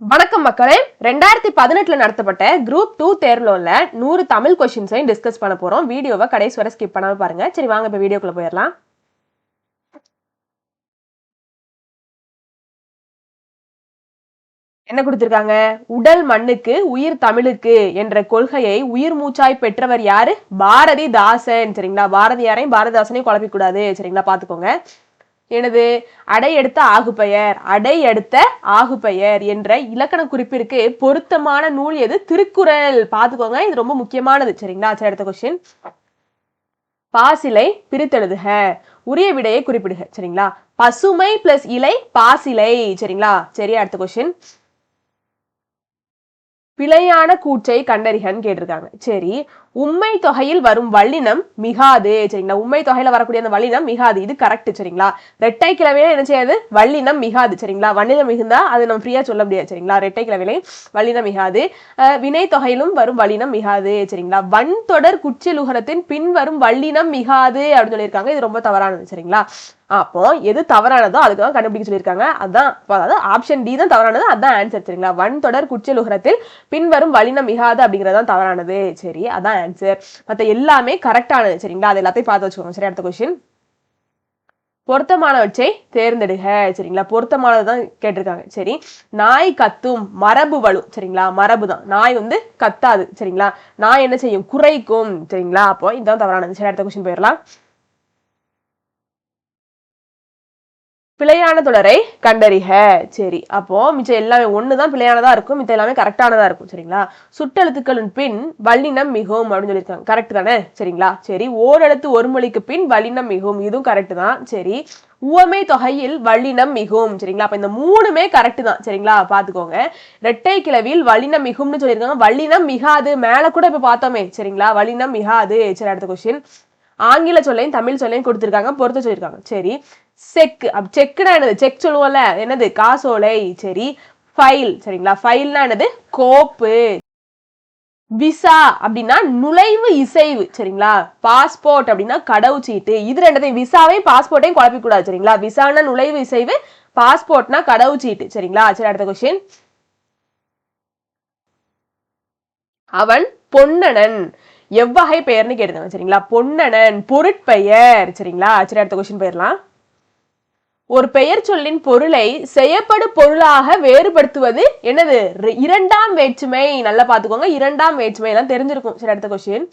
வணக்கம் மக்களே. 2018 நடத்தப்பட்ட குரூப் 2 தேர்வுல உள்ள 100 தமிழ் கொஸ்டின்ஸையும் டிஸ்கஸ் பண்ண போறோம். வீடியோவை கடைசி வரை ஸ்கிப் பண்ணாம பாருங்க. சரி வாங்க இப்ப வீடியோக்குள்ள போயிடலாம். என்ன கொடுத்திருக்காங்க? உடல் மண்ணுக்கு உயிர் தமிழுக்கு என்ற கொள்கையை உயிர் மூச்சாய் பெற்றவர் யாரு? பாரதிதாசன். சரிங்களா? பாரதியாரையும் பாரதிதாசனையும் குழப்பிக்கூடாது. சரிங்களா? பாத்துக்கோங்க. எனது அடையெடுத்த ஆகுபெயர் அடையெடுத்த ஆகுபெயர் என்ற இலக்கண குறிப்பிற்கு பொருத்தமான நூல் எது? திருக்குறள். பாத்துக்கோங்க, இது ரொம்ப முக்கியமானது. சரிங்களா? சரி, அடுத்த கொஸ்டின். பாசிலை பிரித்தெழுதுக, உரிய விடையை குறிப்பிடுக. சரிங்களா? பசுமை பிளஸ் இலை பாசிலை. சரிங்களா? சரி, அடுத்த கொஸ்டின். பிழையான கூற்றை கண்டறிகன்னு கேட்டிருக்காங்க. சரி, உண்மை தொகையில் வரும் வல்லினம் மிகாது. சரிங்களா? உண்மை தொகையில வரக்கூடிய அந்த வல்லினம் மிகாது, இது கரெக்ட். சரிங்களா? ரெட்டை கிளவியில என்ன செய்யாது? வல்லினம் மிகாது. சரிங்களா? வல்லினம் மிகுந்தா அது நம்ம ஃப்ரீயா சொல்ல முடியாது. சரிங்களா? ரெட்டை கிளவிலை வல்லினம் மிகாது. வினை தொகையிலும் வரும் வல்லினம் மிகாது. சரிங்களா? வன் தொடர் குற்றிலுகரத்தின் பின் வரும் வல்லினம் மிகாது அப்படின்னு சொல்லியிருக்காங்க. இது ரொம்ப தவறானது. சரிங்களா? அப்போ எது தவறானதோ அதுக்கு தான் கண்டுபிடிக்க சொல்லியிருக்காங்க. அதான், அதாவது ஆப்ஷன் டி தான் தவறானது. அதான் ஆன்சர். சரிங்களா? வன் தொடர் குற்றிலுகரத்தில் பின்வரும் வல்லினம் மிகாது அப்படிங்கறதான் தவறானது. சரி, அதான் ஆன்சர். மத்த எல்லாமே கரெக்டானது. சரிங்களா? அது எல்லாத்தையும் பார்த்து வச்சுக்கோங்க. சரி, அடுத்த கொஸ்டின். பொருத்தமானவற்றை தேர்ந்தெடுக. சரிங்களா? பொருத்தமானதுதான் கேட்டிருக்காங்க. சரி, நாய் கத்தும் மரபு வலு. சரிங்களா? மரபு தான். நாய் கத்தாது. சரிங்களா? நாய் என்ன செய்யும்? குறைக்கும். சரிங்களா? அப்போ இதுதான் தவறானது. சரி, அடுத்த கொஸ்டின் போயிடலாம். பிழையான தொடரை கண்டறிக. சரி, அப்போ மிச்சம் எல்லாமே ஒண்ணுதான் பிழையானதா இருக்கும், மிச்சம் எல்லாமே கரெக்டானதா இருக்கும். சரிங்களா? சுட்டெழுத்துக்களின் பின் வல்லினம் மிகும் அப்படின்னு சொல்லியிருக்காங்க. கரெக்ட் தானே? சரிங்களா? சரி, ஓரெழுத்து ஒரு மொழிக்கு பின் வல்லினம் மிகும், இதுவும் கரெக்ட் தான். சரி, உவமை தொகையில் வல்லினம் மிகும். சரிங்களா? அப்ப இந்த மூணுமே கரெக்ட் தான். சரிங்களா? பாத்துக்கோங்க. இரட்டை கிளவியில் வல்லினம் மிகும்னு சொல்லியிருக்காங்க. வல்லினம் மிகாது மேல கூட இப்ப பார்த்தோமே. சரிங்களா? வல்லினம் மிகாது. சரி, அடுத்த கொஸ்டின். ஆங்கில சொல்லையும் தமிழ் சொல்லையும் கொடுத்திருக்காங்க, பொறுத்த சொல்லியிருக்காங்க. சரி, செக். செக்குனா என்னது? செக் சொல்லுவோம்ல, என்னது? காசோலை. சரி, ஃபைல். சரிங்களா? ஃபைல்னா என்னது? கோப்பு. விசா அப்படின்னா நுழைவு இசைவு. சரிங்களா? பாஸ்போர்ட் அப்படின்னா கடவுச்சீட்டு. இது ரெண்டதையும், விசாவையும் பாஸ்போர்ட்டையும் குழப்பிக்க கூடாது. சரிங்களா? விசானா நுழைவு இசைவு, பாஸ்போர்ட்னா கடவுச்சீட்டு. சரிங்களா? சரி, அடுத்த கொஸ்டின். அவன் பொன்னனன் எவ்வகை பெயர்னு கேட்டிருக்காங்க. சரிங்களா? பொன்னனன் பொருட்பெயர். சரிங்களா? சரி, அடுத்த கொஸ்டின் போயிடலாம். ஒரு பெயர் சொல்லின் பொருளை செய்யப்படு பொருளாக வேறுபடுத்துவது என்னது? இரண்டாம் வேற்றுமை. நல்லா பாத்துக்கோங்க, இரண்டாம் வேற்றுமை எல்லாம் தெரிஞ்சிருக்கும். சரி, அடுத்த கொஸ்டின்.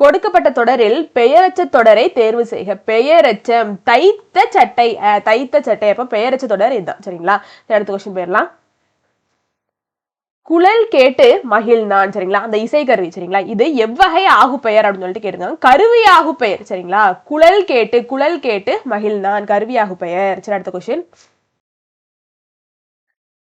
கொடுக்கப்பட்ட தொடரில் பெயரச்ச தொடரை தேர்வு செய்க. பெயரச்சம் தைத்த சட்டை. தைத்த சட்டை. அப்ப பெயரச்ச தொடர் இதுதான். சரிங்களா? சரி, அடுத்த கொஸ்டின் போயிடலாம். குழல் கேட்டு மகிழ்ந்தான். சரிங்களா? அந்த இசை கருவி. சரிங்களா? இது எவ்வகை ஆகு பெயர் அப்படின்னு சொல்லிட்டு கேட்டிருக்காங்க. கருவி ஆகு பெயர். சரிங்களா? குழல் கேட்டு மகிழ்ந்தான் கருவி ஆகு பெயர். சரி, அடுத்த கொஸ்டின்.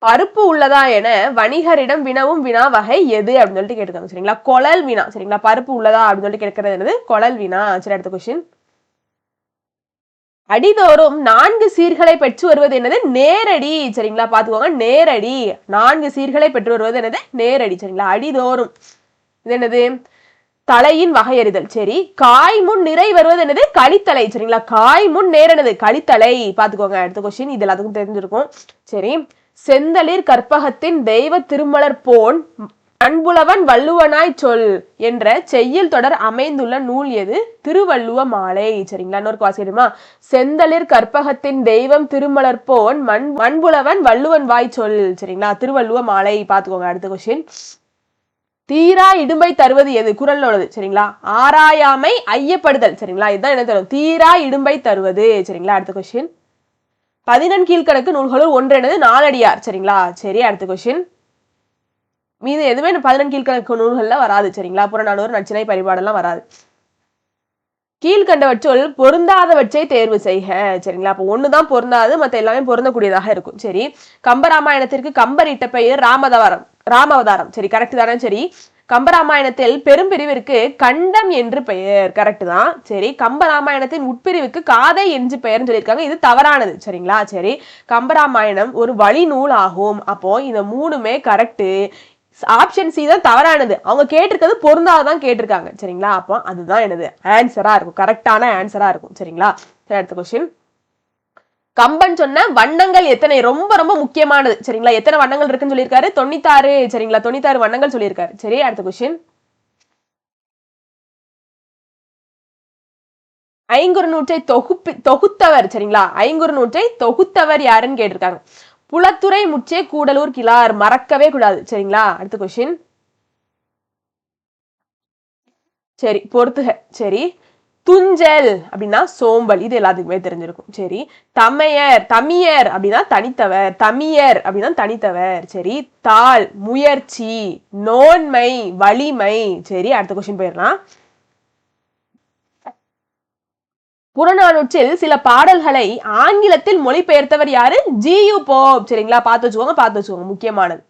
பருப்பு உள்ளதா என வணிகரிடம் வினவும் வினா வகை எது அப்படின்னு சொல்லிட்டு கேட்டிருக்காங்க. சரிங்களா? கொழல் வினா. சரிங்களா? பருப்பு உள்ளதா அப்படின்னு சொல்லிட்டு கேட்கறது என்னது? கொழல் வினா. சரி, அடுத்த கொஸ்டின். அடிதோறும் 4 சீர்களை பெற்று வருவது என்னது? நேரடி. சரிங்களா? பாத்துக்கோங்க, நேரடி. 4 சீர்களை பெற்று வருவது என்னது? நேரடி. சரிங்களா? அடிதோறும் இது என்னது? தலையின் வகையறிதல். சரி, காய் முன் நிறை வருவது என்னது? கலித்தலை. சரிங்களா? காய் முன் நேர் என்னது? கலித்தலை. பாத்துக்கோங்க. அடுத்த கொஸ்டின், இது எல்லாத்துக்கும் தெரிஞ்சிருக்கும். சரி, செந்தளிர் கற்பகத்தின் தெய்வ திருமலர் போன் அன்புலவன் வள்ளுவனாய் சொல் என்ற செய்யுள் தொடர் அமைந்துள்ள நூல் எது? திருவள்ளுவ மாலை. சரிங்களா? இன்னொரு வாசிடுமா? செந்தளிர் கற்பகத்தின் தெய்வம் திருமலர் போன் மண்புலவன் வள்ளுவன் வாய் சொல். சரிங்களா? திருவள்ளுவ மாலை. பாத்துக்கோங்க. அடுத்த கொஸ்டின். தீரா இடும்பை தருவது எது? குறள்ல உள்ளது. சரிங்களா? ஆராயாமை ஐயப்படுதல். சரிங்களா? இதுதான் என்ன தரும்? தீரா இடும்பை தருவது. சரிங்களா? அடுத்த கொஸ்டின். 14 கீழ்கணக்கு நூல்களுள் ஒன்று என்னது? நாலடியார். சரிங்களா? சரி, அடுத்த கொஸ்டின். மீது எதுவுமே 14 கீழ்கணக்கு நூல்கள்ல வராது. சரிங்களா? புறநானூறு, நச்சினை, பரிபாடெல்லாம் வராது. கீழ்கண்டவற்றுள் பொருந்தாதவற்றை தேர்வு செய்க. சரிங்களா? அப்போ ஒண்ணுதான் பொருந்தாது, மத்த எல்லாமே பொருந்தக்கூடியதாக இருக்கும். சரி, கம்பராமாயணத்திற்கு கம்பர் இட்ட பெயர் ராமவதாரம். சரி, கரெக்ட் தானே? சரி, கம்பராமாயணத்தில் பெரும்பிரிவிற்கு கண்டம் என்று பெயர். கரெக்ட் தான். சரி, கம்பராமாயணத்தின் உட்பிரிவுக்கு காதை என்று பெயர்னு சொல்லியிருக்காங்க. இது தவறானது. சரிங்களா? சரி, கம்பராமாயணம் ஒரு வழி நூல் ஆகும். அப்போ இந்த மூணுமே கரெக்ட். ஆப்ஷன் சி தான் தவறானது. அவங்க கேட்டிருக்கிறது பொருந்தாதான் கேட்டிருக்காங்க. சரிங்களா? அப்போ அதுதான் என்னது? ஆன்சரா இருக்கும், கரெக்டான ஆன்சரா இருக்கும். சரிங்களா? அடுத்த கொஸ்டின். கம்பன் சொன்ன வண்ணங்கள் எத்தனை ரொம்ப ரொம்ப முக்கியமானது சரிங்களா. எத்தனை வண்ணங்கள் இருக்குன்னு சொல்லியிருக்காரு 96 சரிங்களா. 96 வண்ணங்கள் சொல்லியிருக்காரு. சரி அடுத்த கொஸ்டின். ஐங்குறுநூற்றை தொகுத்தவர் சரிங்களா. ஐங்குறுநூற்றை தொகுத்தவர் யாருன்னு கேட்டிருக்காங்க. புலத்துறை முச்சே கூடலூர் கிளார் மறக்கவே கூடாது சரிங்களா. அடுத்த கொஸ்டின். சரி பொறுத்துக. சரி துஞ்சல் அப்படின்னா சோம்பல், இது எல்லாத்துக்குமே தெரிஞ்சிருக்கும். சரி தமையர் தமியர் அப்படின்னா தனித்தவர், தமியர் அப்படின்னா தனித்தவர். சரி தாள் முயற்சி, நோன்மை வலிமை. சரி அடுத்த கொஸ்டின் போயிடலாம். புறநானூற்றில் சில பாடல்களை ஆங்கிலத்தில் மொழிபெயர்த்தவர் யாரு? ஜியு போப் சரிங்களா. பார்த்து வச்சுக்கோங்க முக்கியமானது.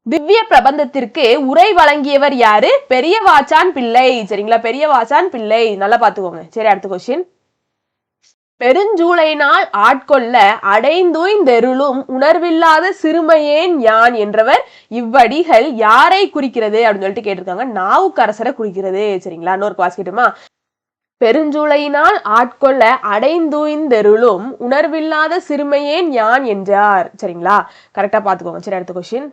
திவ்ய பிரபந்தத்திற்கு உரை வழங்கியவர் யாரு? பெரியவாச்சான் பிள்ளை சரிங்களா. பெரியவாச்சான் பிள்ளை நல்லா பாத்துக்கோங்க. சரி அடுத்த கொஸ்டின். பெருஞ்சூளையினால் ஆட்கொள்ள அடைந்துய்ந்தெருளும் உணர்வில்லாத சிறுமையேன் யான் என்றவர் இவ்வடிகள் யாரை குறிக்கிறது அப்படின்னு சொல்லிட்டு கேட்டிருக்காங்க. நாவுக்கரசரை குறிக்கிறது சரிங்களா. இன்னொரு பாஸ் கேட்டுமா. பெருஞ்சூளையினால் ஆட்கொள்ள அடைந்துய்ந்தெருளும் உணர்வில்லாத சிறுமையேன் யான் என்றார் சரிங்களா. கரெக்டா பாத்துக்கோங்க. சரி அடுத்த கொஸ்டின்.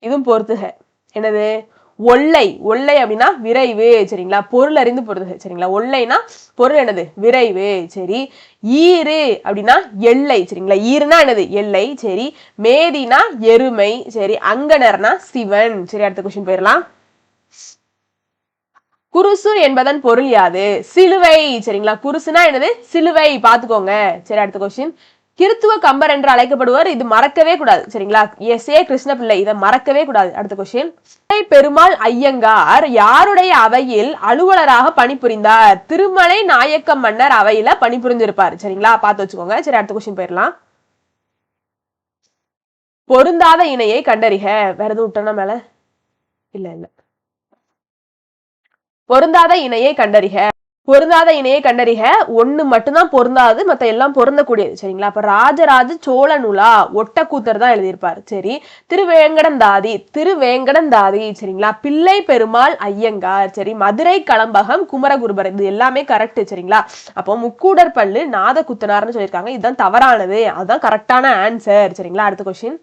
இதுவும் பொறுத்துக. என்னது? ஒல்லை. ஒல்லை அப்படின்னா விரைவு சரிங்களா. பொருள் அறிந்து பொறுத்துக சரிங்களா. ஒல்லைனா பொருள் என்னது? விரைவு. சரி ஈரு அப்படின்னா எல்லை சரிங்களா. ஈருனா என்னது? எல்லை. சரி மேதினா எருமை. சரி அங்கனர்னா சிவன். சரி அடுத்த கொஸ்டின் போயிடலாம். குருசு என்பதன் பொருள் யாது? சிலுவை சரிங்களா. குருசுனா என்னது? சிலுவை பாத்துக்கோங்க. சரி அடுத்த கொஸ்டின். கிறித்துவ கம்பர் என்று அழைக்கப்படுவார். இது மறக்கவே கூடாது சரிங்களா. எஸ்.ஏ. கிருஷ்ணபிள்ளை, இதை மறக்கவே கூடாது. அடுத்த கொஸ்டின். பெருமாள் ஐயங்கார் யாருடைய அவையில் அலுவலராக பணிபுரிந்தார்? திருமலை நாயக்க மன்னர் அவையில பணிபுரிஞ்சிருப்பார் சரிங்களா. பார்த்து வச்சுக்கோங்க. சரி அடுத்த கொஸ்டின் போயிடலாம். பொருந்தாத இணையை கண்டறிக. வேற எதுவும் விட்டோம்னா மேல இல்ல. பொருந்தாத இணையை கண்டறிக. பொருந்தாத இணையை கண்டறிக. ஒண்ணு மட்டும்தான் பொருந்தாது, மத்த எல்லாம் பொருந்தக்கூடியது சரிங்களா. அப்ப ராஜராஜ சோழ நூலா ஒட்டக்கூத்தர் தான் எழுதியிருப்பாரு. சரி திருவேங்கடந்தாதி சரிங்களா. பிள்ளை பெருமாள் ஐயங்கார். சரி மதுரை களம்பகம் குமரகுருபர். இது எல்லாமே கரெக்ட் சரிங்களா. அப்போ முக்கூடர் பல்லு நாத குத்தனார்னு சொல்லியிருக்காங்க. இதுதான் தவறானது, அதுதான் கரெக்டான ஆன்சர் சரிங்களா. அடுத்த கொஸ்டின்.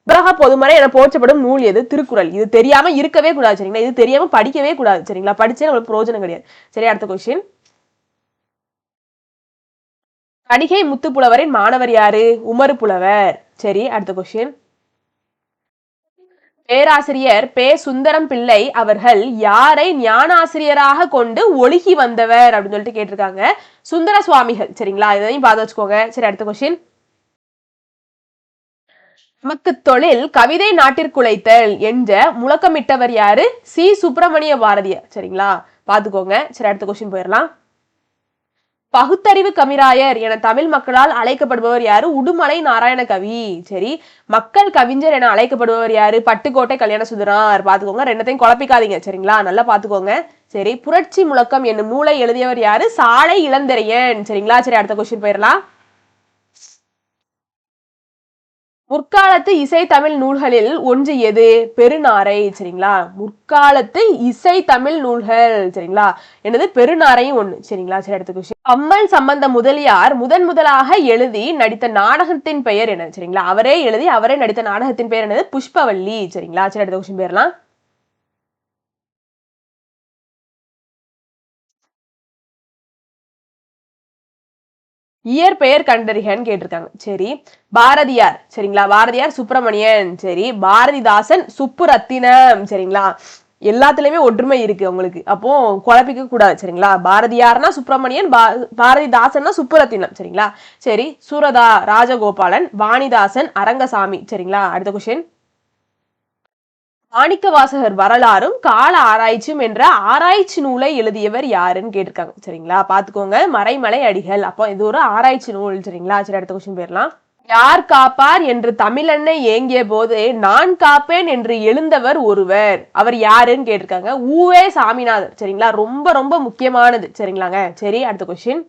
உலக பொதுமறை என போற்றப்படும் நூல் எது? திருக்குறள். இது தெரியாம இருக்கவே கூடாது சரிங்களா. இது தெரியாம படிக்கவே கூடாது சரிங்களா. படிச்சே நம்மளுக்கு பிரயோஜனம் கிடையாது. சரி அடுத்த கொஸ்டின். கடிகை முத்து புலவரின் மாணவர் யாரு? உமறு புலவர். சரி அடுத்த கொஸ்டின். பேராசிரியர் பே சுந்தரம் பிள்ளை அவர்கள் யாரை ஞானாசிரியராக கொண்டு ஒழுகி வந்தவர் அப்படின்னு சொல்லிட்டு கேட்டிருக்காங்க. சுந்தர சுவாமிகள் சரிங்களா. இதையும் பார்த்து வச்சுக்கோங்க. சரி அடுத்த கொஸ்டின். நமக்கு தொழில் கவிதை நாட்டிற்குழைத்தல் என்ற முழக்கமிட்டவர் யாரு? சி சுப்பிரமணிய பாரதியார் சரிங்களா. பாத்துக்கோங்க. சரி அடுத்த கொஸ்டின் போயிடலாம். பகுத்தறிவு கவிராயர் என தமிழ் மக்களால் அழைக்கப்படுபவர் யாரு? உடுமலை நாராயண கவி. சரி மக்கள் கவிஞர் என அழைக்கப்படுபவர் யாரு? பட்டுக்கோட்டை கல்யாண சுந்தரார். பாத்துக்கோங்க. ரெண்டத்தையும் குழப்பிக்காதீங்க சரிங்களா. நல்லா பாத்துக்கோங்க. சரி புரட்சி முழக்கம் என்னும் நூலை எழுதியவர் யாரு? சாலை இளந்திரையன் சரிங்களா. சரி அடுத்த கொஸ்டின் போயிடலாம். முற்காலத்து இசை தமிழ் நூல்களில் ஒன்று எது? பெருநாரை சரிங்களா. முற்காலத்து இசை தமிழ் நூல்கள் சரிங்களா. என்னது? பெருநாரையும் ஒண்ணு சரிங்களா. சரி அடுத்த கொஸ்டின். அம்மல் சம்பந்த முதலியார் முதலாக எழுதி நடித்த நாடகத்தின் பெயர் என்ன சரிங்களா. அவரே எழுதி அவரே நடித்த நாடகத்தின் பெயர் என்னது? புஷ்பவல்லி சரிங்களா. சரி அடுத்த கொஸ்டின் போயிடலாம். இயற்பெயர் கண்டறிகன்னு கேட்டிருக்காங்க. சரி பாரதியார் சரிங்களா. பாரதியார் சுப்பிரமணியன். சரி பாரதிதாசன் சுப்புரத்தினம் சரிங்களா. எல்லாத்துலயுமே ஒற்றுமை இருக்கு உங்களுக்கு, அப்போ குழப்பிக்க கூடாது சரிங்களா. பாரதியார்னா சுப்பிரமணியன், பாரதிதாசன்னா சுப்புரத்தினம் சரிங்களா. சரி சுரதா ராஜகோபாலன், வாணிதாசன் அரங்கசாமி சரிங்களா. அடுத்த கொஸ்டின். மாணிக்க வாசகர் வரலாறும் கால ஆராய்ச்சியும் என்ற ஆராய்ச்சி நூலை எழுதியவர் யாருன்னு கேட்டிருக்காங்க சரிங்களா. பாத்துக்கோங்க. மறைமலை அடிகள். அப்போ இது ஒரு ஆராய்ச்சி நூல் சரிங்களா. சரி அடுத்த கொஸ்டின் போயிடலாம். யார் காப்பார் என்று தமிழன்னை ஏங்கிய போது நான் காப்பேன் என்று எழுந்தவர் ஒருவர், அவர் யாருன்னு கேட்டிருக்காங்க. ஊவே சாமிநாதர் சரிங்களா. ரொம்ப ரொம்ப முக்கியமானது சரிங்களாங்க. சரி அடுத்த கொஸ்டின்.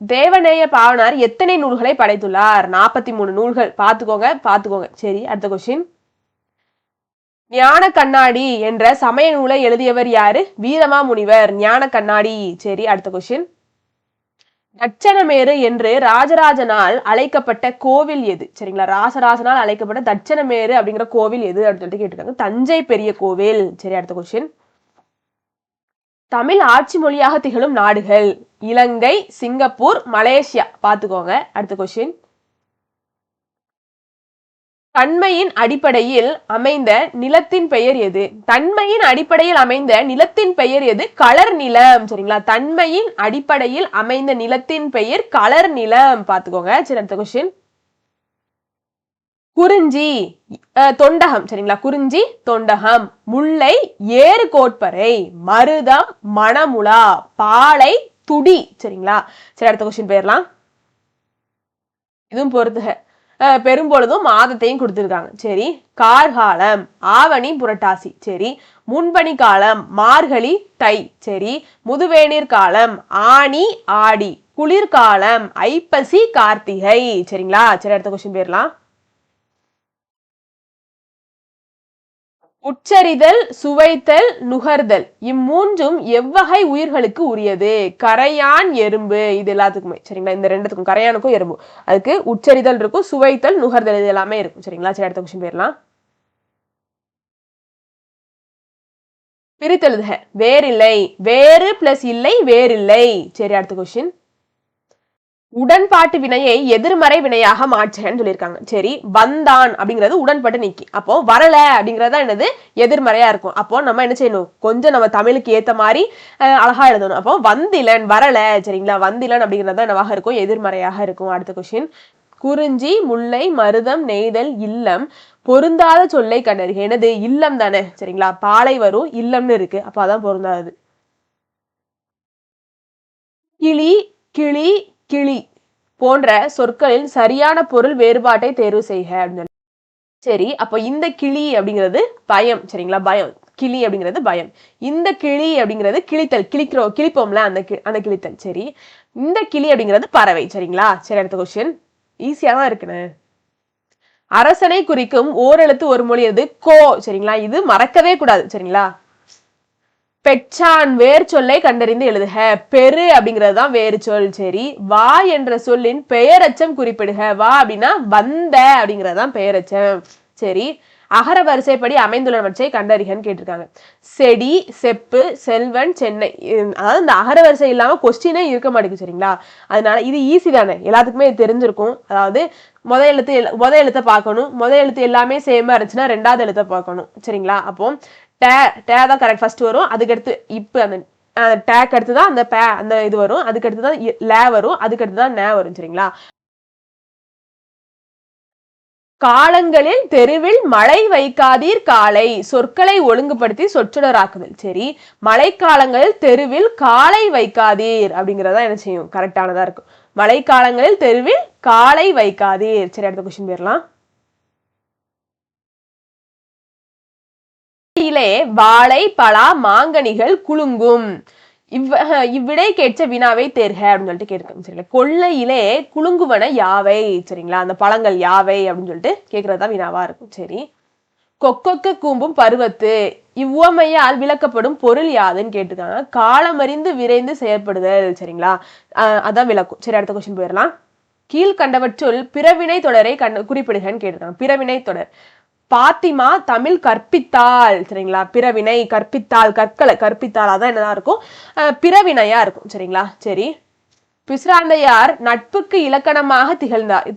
தேவநேய பாவனார் எத்தனை நூல்களை படைத்துள்ளார்? 43 நூல்கள். பாத்துக்கோங்க. சரி அடுத்த கொஸ்டின். ஞான கண்ணாடி என்ற சமய நூலை எழுதியவர் யாரு? வீரமா முனிவர். ஞான கண்ணாடி. சரி அடுத்த கொஸ்டின். தட்சணமேரு என்று ராஜராஜனால் அழைக்கப்பட்ட கோவில் எது? சரிங்களா, ராசராசனால் அழைக்கப்பட்ட தட்சணமேரு அப்படிங்கிற கோவில் எது அப்படின்னு சொல்லிட்டு கேட்டிருக்காங்க. தஞ்சை பெரிய கோவில். சரி, அடுத்த கொஸ்டின். தமிழ் ஆட்சி மொழியாக திகழும் நாடுகள் இலங்கை, சிங்கப்பூர், மலேசியா. பாத்துக்கோங்க. அடுத்த கொஸ்டின். தன்மையின் அடிப்படையில் அமைந்த நிலத்தின் பெயர் எது? தன்மையின் அடிப்படையில் அமைந்த நிலத்தின் பெயர் எது? கலர் நிலம். சரிங்களா, தன்மையின் அடிப்படையில் அமைந்த நிலத்தின் பெயர் கலர் நிலம். பாத்துக்கோங்க. சரி, அடுத்த கொஸ்டின். குறிஞ்சி தொண்டகம். சரிங்களா, குறிஞ்சி தொண்டகம். முல்லை ஏறு கோட்பறை, மருதம் மணமுலா, பாலை துடி. சரிங்களா, சரி, அடுத்த கொஸ்டின் போயிடலாம். இதுவும் பொறுத்துக. பெரும்பொழுதும் மாதத்தையும் கொடுத்துருக்காங்க. சரி, கார்காலம் ஆவணி புரட்டாசி. சரி, முன்பனி காலம் மார்கழி தை. சரி, முதுவேநீர் காலம் ஆனி ஆடி. குளிர்காலம் ஐப்பசி கார்த்திகை. சரிங்களா, சரி, அடுத்த கொஸ்டின் போயிடலாம். உச்சரிதல், சுவைத்தல், நுகர்தல் இம்மூன்றும் எவ்வகை உயிர்களுக்கு உரியது? கரையான், எறும்பு. இது எல்லாத்துக்குமே. சரிங்களா, இந்த ரெண்டுத்துக்கும், கரையானுக்கும் எறும்பு. அதுக்கு உச்சரிதல் இருக்கும், சுவைத்தல், நுகர்தல் இது எல்லாமே இருக்கும். சரிங்களா, சரி, அடுத்த கொஸ்டின் போயிடலாம். பிரித்தெழுதுக. வேறில்லை, வேறு பிளஸ் இல்லை, வேறில்லை. சரி, அடுத்த கொஸ்டின். உடன்பாட்டு வினையை எதிர்மறை வினையாக மாற்றுகன்னு சொல்லியிருக்காங்க. சரி, வந்தான் அப்படிங்கிறது உடன்பட்டு நீக்கி. அப்போ வரல அப்படிங்கறத என்னது? எதிர்மறையா இருக்கும். அப்போ நம்ம என்ன செய்யணும்? கொஞ்சம் நம்ம தமிழுக்கு ஏத்த மாதிரி அழகா எழுதணும். அப்போ வந்திலன் வரல. சரிங்களா, வந்திலன் அப்படிங்கறத என்னவாக இருக்கும்? எதிர்மறையாக இருக்கும். அடுத்த கொஸ்டின். குறிஞ்சி, முல்லை, மருதம், நெய்தல், இல்லம் பொருந்தாத சொல்லை கண்டறிக. என்னது? இல்லம் தானே. சரிங்களா, பாலை வரும், இல்லம்னு இருக்கு. அப்ப அதான் பொருந்தாது. கிளி, கிளி, கிளி போன்ற சொற்களில் சரியான பொருள் வேறுபாட்டை தேர்வு செய்க அப்படின்னு. சரி, அப்போ இந்த கிளி அப்படிங்கிறது பயம். சரிங்களா, பயம். கிளி அப்படிங்கிறது பயம். இந்த கிளி அப்படிங்கிறது கிளித்தல், கிளிப்போம்ல அந்த கிளித்தல். சரி, இந்த கிளி அப்படிங்கிறது பறவை. சரிங்களா, சரி, அடுத்த கொஸ்டின். ஈஸியா தான் இருக்குன்னு. அரசனை குறிக்கும் ஓரெழுத்து ஒரு மொழி எது? கோ. சரிங்களா, இது மறக்கவே கூடாது. சரிங்களா, பெற்றான் வேர் சொல்லை கண்டறிந்து எழுதுக. பெரு அப்படிங்கிறது தான் வேறு சொல். சரி, வா என்ற சொல்லின் பெயரச்சம் குறிப்பிடுக. வா அப்படின்னா வந்த அப்படிங்கிறது தான் பெயரச்சம். சரி, அகர வரிசைப்படி அமைந்துள்ளவற்றை கண்டறிகன்னு கேட்டிருக்காங்க. செடி, செப்பு, செல்வன், சென்னை. அதாவது இந்த அகர வரிசை இல்லாம கொஸ்டினே இருக்க மாட்டேங்குது. சரிங்களா, அதனால இது ஈஸி தானே, எல்லாத்துக்குமே இது தெரிஞ்சிருக்கும். அதாவது முத எழுத்தை பார்க்கணும். முத எழுத்து எல்லாமே சேமா இருந்துச்சுன்னா ரெண்டாவது எழுத்தை பார்க்கணும். சரிங்களா, அப்போ டே தான் கரெக்ட் ஃபர்ஸ்ட் வரும். அதுக்கடுத்து இப்போ அந்த டேக்கு அடுத்து தான் அந்த இது வரும். அதுக்கு அடுத்து தான் லே வரும். அதுக்கு அடுத்து தான் நே வரும். சரிங்களா, காலங்களில் தெருவில் மழை வைக்காதீர் காலை சொற்களை ஒழுங்குபடுத்தி சொற்றொடராக்குதல். சரி, மழைக்காலங்களில் தெருவில் காலை வைக்காதீர் அப்படிங்கறதா என்ன செய்யும்? கரெக்டானதா இருக்கும். மழைக்காலங்களில் தெருவில் காலை வைக்காதீர். சரி, அடுத்த கொஸ்டின் போயிடலாம். வாழை, பலா, மாங்கனிகள் குலுங்கும். இவ்விடை கேட்ட வினாவை தேர்க அப்படின்னு சொல்லிட்டு கேட்க. சரிங்களா, கொள்ளையிலே குலுங்குவன யாவை? சரிங்களா, அந்த பழங்கள் யாவை அப்படின்னு சொல்லிட்டு கேட்கறதுதான் வினாவா இருக்கும். சரி, கொக்கொக்க கூம்பும் பருவத்து இவ்வுவமையால் விளக்கப்படும் பொருள் யாதுன்னு கேட்டிருக்காங்க. காலமறிந்து விரைந்து செயற்படுதல். சரிங்களா, அதான் விளக்கும். சரி, அடுத்த கொஸ்டின் போயிடலாம். கீழ்கண்டவற்றுள் பிறவினை தொடரை குறிப்பிடுகன்னு கேட்டிருக்காங்க. பிறவினை தொடர். பாத்திமா தமிழ் கற்பித்தாள். சரிங்களா, பிறவினை கற்பித்தாள், கற்களை கற்பித்தாள், அதான் என்னதான் இருக்கும்? பிறவினையா இருக்கும். சரிங்களா, சரி, பிசிராந்தையார் நட்புக்கு இலக்கணமாக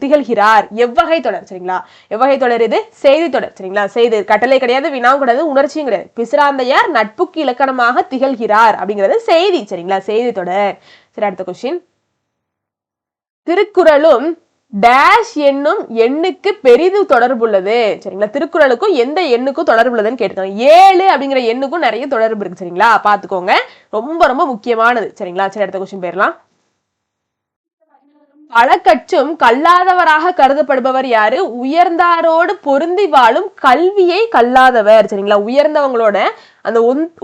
திகழ்கிறார். எவ்வகை தொடர்? சரிங்களா, எவ்வகை தொடர் இது? செய்தி தொடர். சரிங்களா, செய்தி கட்டளை கிடையாது, வினாவும் கிடையாது, உணர்ச்சியும் கிடையாது. பிசிராந்தையார் நட்புக்கு இலக்கணமாக திகழ்கிறார் அப்படிங்கிறது செய்தி. சரிங்களா, செய்தி தொடர். சரி, அடுத்த கொஸ்டின். திருக்குறளும் டேஷ் என்னும் எண்ணுக்கு பெரிது தொடர்புள்ளது. சரிங்களா, திருக்குறளுக்கும் எந்த எண்ணுக்கும் தொடர்பு உள்ளதுன்னு கேட்டிருக்காங்க. 7 அப்படிங்கிற எண்ணுக்கும் நிறைய தொடர்பு இருக்கு. சரிங்களா, பாத்துக்கோங்க, ரொம்ப ரொம்ப முக்கியமானது. சரிங்களா, சரி, அடுத்த கொஸ்டின் போயிடலாம். பழக்கற்றும் கல்லாதவராக கருதப்படுபவர் யாரு? உயர்ந்தாரோடு பொருந்தி வாழும் கல்வியை கல்லாதவர். சரிங்களா, உயர்ந்தவங்களோட அந்த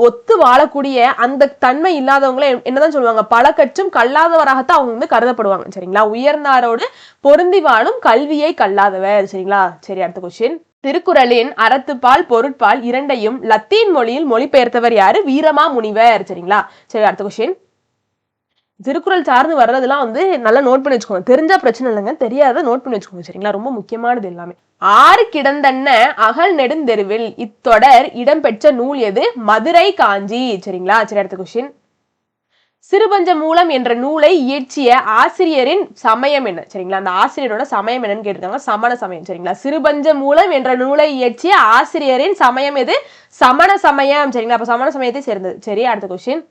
ஒத்து வாழக்கூடிய அந்த தன்மை இல்லாதவங்கள என்னதான் சொல்லுவாங்க? பழக்கற்றும் கல்லாதவராகத்தான் அவங்க வந்து கருதப்படுவாங்க. சரிங்களா, உயர்ந்தாரோடு பொருந்தி வாழும் கல்வியை கல்லாதவர். சரிங்களா, சரி, அடுத்த கொஸ்டின். திருக்குறளின் அறத்துப்பால் பொருட்பால் இரண்டையும் லத்தீன் மொழியில் மொழிபெயர்த்தவர் யாரு? வீரமா முனிவர். சரிங்களா, சரி, அடுத்த கொஸ்டின். திருக்குறள் சார்ந்து வர்றதெல்லாம் வந்து நல்லா நோட் பண்ணி வச்சுக்கோங்க. தெரிஞ்சா பிரச்சனை இல்லைங்க, தெரியாத நோட் பண்ணி வச்சுக்கோங்க சரிங்களா. ரொம்ப முக்கியமானது எல்லாமே. ஆறு கிடந்தன்ன அகல் நெடுந்தெருவில் இத்தொடர் இடம்பெற்ற நூல் எது? மதுரை காஞ்சி சரிங்களா. சரி, அடுத்த கொஸ்டின். சிறுபஞ்ச மூலம் என்ற நூலை இயற்றிய ஆசிரியரின் சமயம் என்ன சரிங்களா. அந்த ஆசிரியரோட சமயம் என்னன்னு கேட்டிருக்காங்க. சமண சமயம் சரிங்களா. சிறுபஞ்ச மூலம் என்ற நூலை இயற்றிய ஆசிரியரின் சமயம் எது? சமண சமயம் சரிங்களா. அப்ப சமண சமயத்தை சேர்ந்தது. சரி, அடுத்த கொஸ்டின்.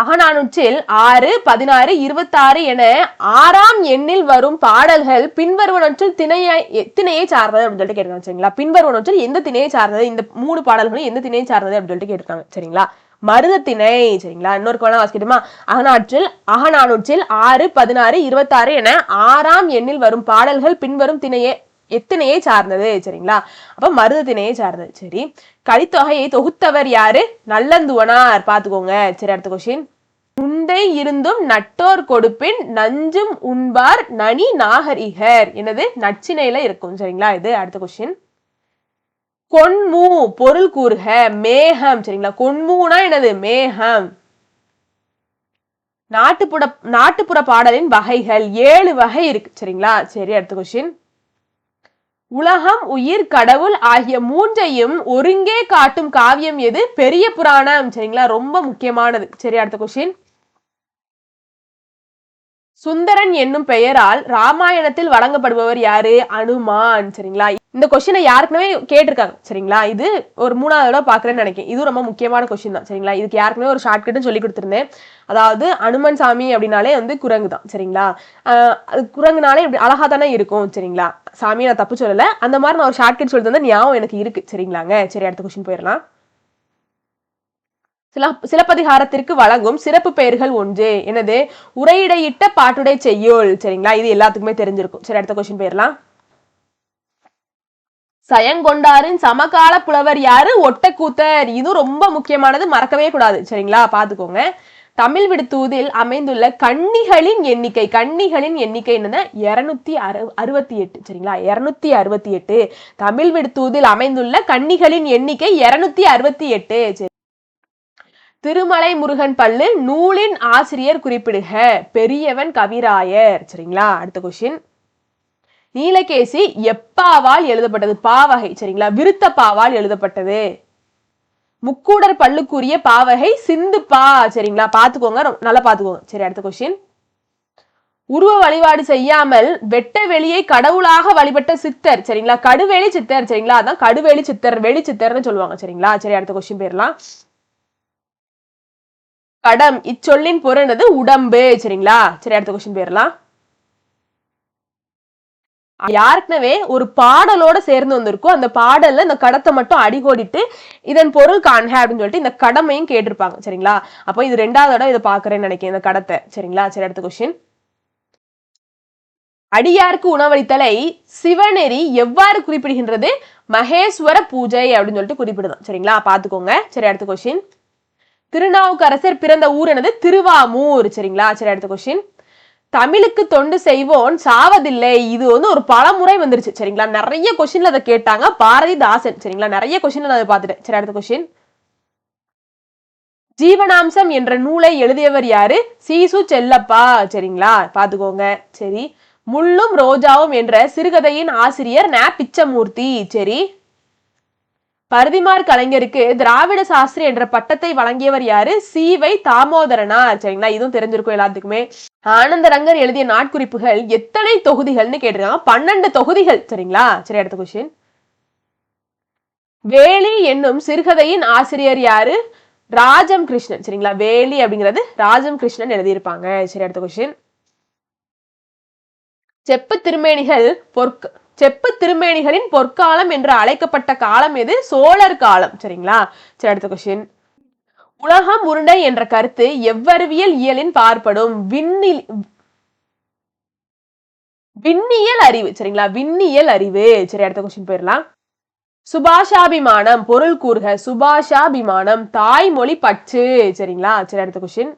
அகநானூற்றில் 6, 16, 26 என 6ஆம் எண்ணில் வரும் பாடல்கள் பின்வருவனற்றுள் திணையை சார்ந்தது அப்படின்னு சொல்லிட்டு கேட்டிருக்காங்க சரிங்களா. பின்வருவனற்றுள் எந்த திணையை சார்ந்தது? இந்த 3 பாடல்களும் எந்த திணையை சார்ந்தது அப்படின்னு சொல்லிட்டு கேட்டிருக்காங்க சரிங்களா. மருதத்திணை சரிங்களா. இன்னொரு கோணம் வாசிக்கட்டுமா? அகநானூற்றில் 6, 16, 26 என 6ஆம் எண்ணில் வரும் பாடல்கள் பின்வரும் எத்தனையை சார்ந்தது சரிங்களா. அப்ப மருதத்திணையை சார்ந்தது. சரி, கலித்தொகையை தொகுத்தவர் யாரு? நல்லந்துவனார். பாத்துக்கோங்க. சரி, அடுத்த கொஸ்டின். உண்டை இருந்தும் நட்டோர் கொடுப்பின் நஞ்சும் உண்பார் நனி நாகரிகர். என்னது? நச்சினையில இருக்கும் சரிங்களா. இது அடுத்த கொஸ்டின். கொன்மூ பொருள் கூறுக. மேகம் சரிங்களா. கொன்மூனா என்னது? மேகம். நாட்டுப்புற பாடலின் வகைகள் 7 வகை இருக்கு சரிங்களா. சரி, அடுத்த கொஸ்டின். உலகம், உயிர், கடவுள் ஆகிய 3ஐயும் ஒருங்கே காட்டும் காவியம் எது? பெரிய புராணம் சரிங்களா. ரொம்ப முக்கியமானது. சரி, அடுத்த கொஸ்டின். சுந்தரன் என்னும் பெயரால் ராமாயணத்தில் வழங்கப்படுபவர் யாரு? அனுமான் சரிங்களா. இந்த கொஸ்டினை யாருக்குமே கேட்டிருக்காங்க சரிங்களா. இது ஒரு 3வது தடவை பாக்குறேன்னு நினைக்கிறேன். இது ரொம்ப முக்கியமான கொஸ்டின் தான் சரிங்களா. இதுக்கு யாருக்குமே ஒரு ஷார்ட்கட்னு சொல்லி கொடுத்துருந்தேன். அதாவது அனுமன் சாமி அப்படின்னாலே வந்து குரங்கு தான் சரிங்களா. குரங்குனாலே அழகா தானே இருக்கும் சரிங்களா. சாமி நான் தப்பு சொல்லல, அந்த மாதிரி நான் ஒரு ஷார்ட்கட் சொல்லி தந்தேன், ஞாபகம் எனக்கு இருக்கு சரிங்களாங்க. சரி, அடுத்த கொஸ்டின் போயிடலாம். சிலப்பதிகாரத்திற்கு வழங்கும் சிறப்பு பெயர்கள் ஒன்று. என்னது? உரையிடையிட்ட பாட்டுடை செய்யுள் சரிங்களா. இது எல்லாத்துக்குமே தெரிஞ்சிருக்கும். சரி, அடுத்த கொஸ்டின் போயிடலாம். சயங்கொண்டாரின் சமகால புலவர் யாரு? ஒட்டக்கூத்தர். இது ரொம்ப முக்கியமானது, மறக்கவே கூடாது சரிங்களா. பாத்துக்கோங்க. தமிழ் விடுத்தூதில் அமைந்துள்ள கன்னிகளின் எண்ணிக்கை என்னன்னா 268 சரிங்களா. 268 தமிழ் விடுத்தூதில் அமைந்துள்ள கன்னிகளின் எண்ணிக்கை 268 சரி. திருமலை முருகன் பல்லு நூலின் ஆசிரியர் குறிப்பிடுக. பெரியவன் கவிராயர் சரிங்களா. அடுத்த கொஸ்டின். நீலகேசி எப்பாவால் எழுதப்பட்டது? பாவகை சரிங்களா. விருத்த பாவால் எழுதப்பட்டது. முக்கூடர் பல்லுக்குரிய பாவகை சிந்துப்பா சரிங்களா. பாத்துக்கோங்க, நல்லா பாத்துக்கோங்க. சரி, அடுத்த கொஸ்டின். உருவ வழிபாடு செய்யாமல் வெட்ட வெளியை கடவுளாக வழிபட்ட சித்தர் சரிங்களா. கடுவேலி சித்தர் சரிங்களா. அதான் கடுவேலி சித்தர், வெளி சித்தர்னு சொல்லுவாங்க சரிங்களா. சரி, அடுத்த கொஸ்டின் போயிடலாம். கடம் இச்சொல்லின் பொருள் என்னது? உடம்பு சரிங்களா. சரி, அடுத்த கொஸ்டின் போயிடலாம். யாருக்குனவே ஒரு பாடலோட சேர்ந்து வந்திருக்கும். அந்த பாடல்ல இந்த கடத்தை மட்டும் அடிகோடிட்டு இதன் பொருள் காண்க அப்படின்னு சொல்லிட்டு இந்த கடமையும் கேட்டிருப்பாங்க சரிங்களா. அப்போ இது 2வது தடவை இதை பாக்குறேன்னு நினைக்கிறேன், இந்த கடத்தை சரிங்களா. சரி, அடுத்த கொஸ்டின். அடியாருக்கு உணவளித்தலை சிவநெறி எவ்வாறு குறிப்பிடுகின்றது? மகேஸ்வர பூஜை அப்படின்னு சொல்லிட்டு குறிப்பிடுதான் சரிங்களா. பாத்துக்கோங்க. சரி, அடுத்த கொஸ்டின். திருநாவுக்கரசர் பிறந்த ஊர் என்னது? திருவாமூர் சரிங்களா. சரி, அடுத்த கொஸ்டின். தமிழுக்கு தொண்டு செய்வோன் சாவதில்லை. இது வந்து ஒரு பலமுறை வந்துருச்சு சரிங்களா. நிறைய கொஸ்டின்ல அதை கேட்டாங்க. பாரதிதாசன் சரிங்களா. நிறைய கொஸ்டின் நான் அதை பார்த்துட்டேன். சரி, அடுத்த கொஸ்டின். ஜீவனாம்சம் என்ற நூலை எழுதியவர் யாரு? சீசு செல்லப்பா சரிங்களா. பாத்துக்கோங்க. சரி, முள்ளும் ரோஜாவும் என்ற சிறுகதையின் ஆசிரியர் ந. பிச்சமூர்த்தி. சரி, பரதிமார் கலைஞருக்கு திராவிட சாஸ்திரி என்ற பட்டத்தை வழங்கியவர் யாரு? சி.வை. தாமோதரனார் சரிங்களா. இதுவும் தெரிஞ்சிருக்கும் எல்லாத்துக்குமே. ஆனந்தரங்கர் எழுதிய நாட்குறிப்புகள் எத்தனை தொகுதிகள்னு கேட்டிருக்காங்க. 12 தொகுதிகள் சரிங்களா. சரி, அடுத்த கொஸ்டின். வேலி என்னும் சிறுகதையின் ஆசிரியர் யாரு? ராஜம் கிருஷ்ணன் சரிங்களா. வேலி அப்படிங்கிறது ராஜம் கிருஷ்ணன் எழுதியிருப்பாங்க. சரி, அடுத்த கொஸ்டின். செப்பு திருமேனிகளின் பொற்காலம் என்று அழைக்கப்பட்ட காலம் எது? சோழர் காலம் சரிங்களா. சரி, அடுத்த கொஸ்டின். உலகம் உருண்டை என்ற கருத்து எவ்வறிவியல் இயலின் பார்ப்படும்? விண்ணியல் அறிவு சரிங்களா. விண்ணியல் அறிவு. சரி, அடுத்த கொஸ்டின் போயிடலாம். சுபாஷாபிமானம் பொருள் கூறுக. சுபாஷாபிமானம் தாய்மொழி பற்று சரிங்களா. சரி, அடுத்த கொஸ்டின்.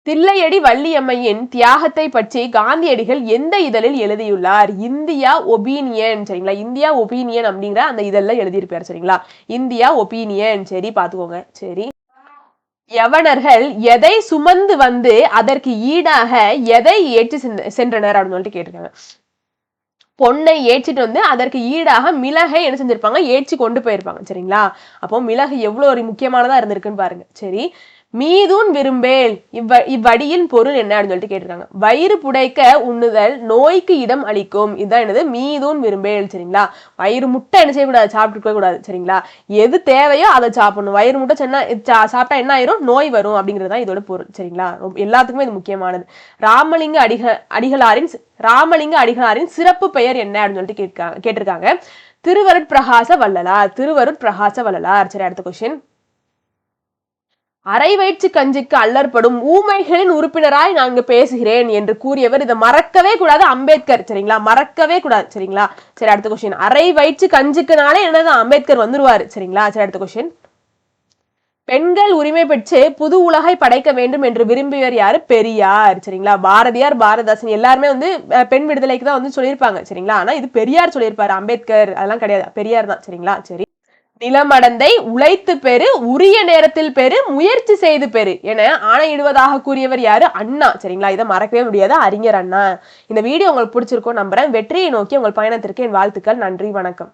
தில்லையடி வள்ளியம்மையின் தியாகத்தை பற்றி காந்தியடிகள் எந்த இதழில் எழுதியுள்ளார்? இந்தியா ஒபீனியன் சரிங்களா. இந்தியா ஒபீனியன் அப்படிங்கிற அந்த இதழில் எழுதியிருப்பார் சரிங்களா. India opinion. சரி, பாத்துக்கோங்க. சரி, யவனர்கள் எதை சுமந்து வந்து அதற்கு ஈடாக எதை ஏற்றி சென்றனர் அப்படின்னு சொல்லிட்டு கேட்டிருக்காங்க. பொன்னை ஏற்றிட்டு வந்து அதற்கு ஈடாக மிளகை என்ன செஞ்சிருப்பாங்க, ஏற்றி கொண்டு போயிருப்பாங்க. சரிங்களா? அப்போ மிளகு எவ்வளவு ஒரு முக்கியமானதா இருந்திருக்குன்னு பாருங்க. சரி, மீதூன் விரும்பேல் இவ்வடியின் பொருள் என்ன அப்படின்னு சொல்லிட்டு கேட்டிருக்காங்க. வயிறு புடைக்க உண்ணுதல் நோய்க்கு இடம் அளிக்கும். இதுதான் என்னது, மீதூன் விரும்பேல். சரிங்களா? வயிறு முட்டை என்ன செய்யக்கூடாது, சாப்பிட்டு கூடாது. சரிங்களா? எது தேவையோ அதை சாப்பிடணும். வயிறு முட்டை சாப்பிட்டா என்ன ஆயிரும், நோய் வரும் அப்படிங்கிறதா இதோட பொருள். சரிங்களா? எல்லாத்துக்குமே இது முக்கியமானது. ராமலிங்க அடிகளாரின் சிறப்பு பெயர் என்ன அப்படின்னு சொல்லிட்டு கேட்டிருக்காங்க. திருவருட்பிரகாச வள்ளலார். திருவருட்பிரகாச வள்ளலார். சரி, அடுத்த கொஸ்டின். அரை வயிற்று கஞ்சிக்கு அல்லற்படும் ஊமைகளின் உறுப்பினராய் நான் இங்க பேசுகிறேன் என்று கூறியவர். இதை மறக்கவே கூடாது, அம்பேத்கர். சரிங்களா? மறக்கவே கூடாது. சரிங்களா? சரி, அடுத்த கொஸ்டின். அரை வயிற்று கஞ்சிக்குனாலே என்னது, அம்பேத்கர் வந்துருவாரு. சரிங்களா? சரி, அடுத்த கொஸ்டின். பெண்கள் உரிமை பெற்று புது உலகை படைக்க வேண்டும் என்று விரும்பியவர் யாரு, பெரியார். சரிங்களா? பாரதியார், பாரதாசன் எல்லாருமே வந்து பெண் விடுதலைக்கு தான் வந்து சொல்லியிருப்பாங்க. சரிங்களா? ஆனா இது பெரியார் சொல்லியிருப்பாரு, அம்பேத்கர் அதெல்லாம் கிடையாது, பெரியார் தான். சரிங்களா? சரி. நிலமடந்தை உழைத்து பெறு, உரிய நேரத்தில் பெறு, முயற்சி செய்து பெறு என ஆணையிடுவதாக கூறியவர் யாரு, அண்ணா. சரிங்களா? இதை மறக்கவே முடியாது, அறிஞர் அண்ணா. இந்த வீடியோ உங்களுக்கு பிடிச்சிருக்கும் நம்புறேன். வெற்றியை நோக்கி உங்கள் பயணத்திற்கு என் வாழ்த்துக்கள். நன்றி, வணக்கம்.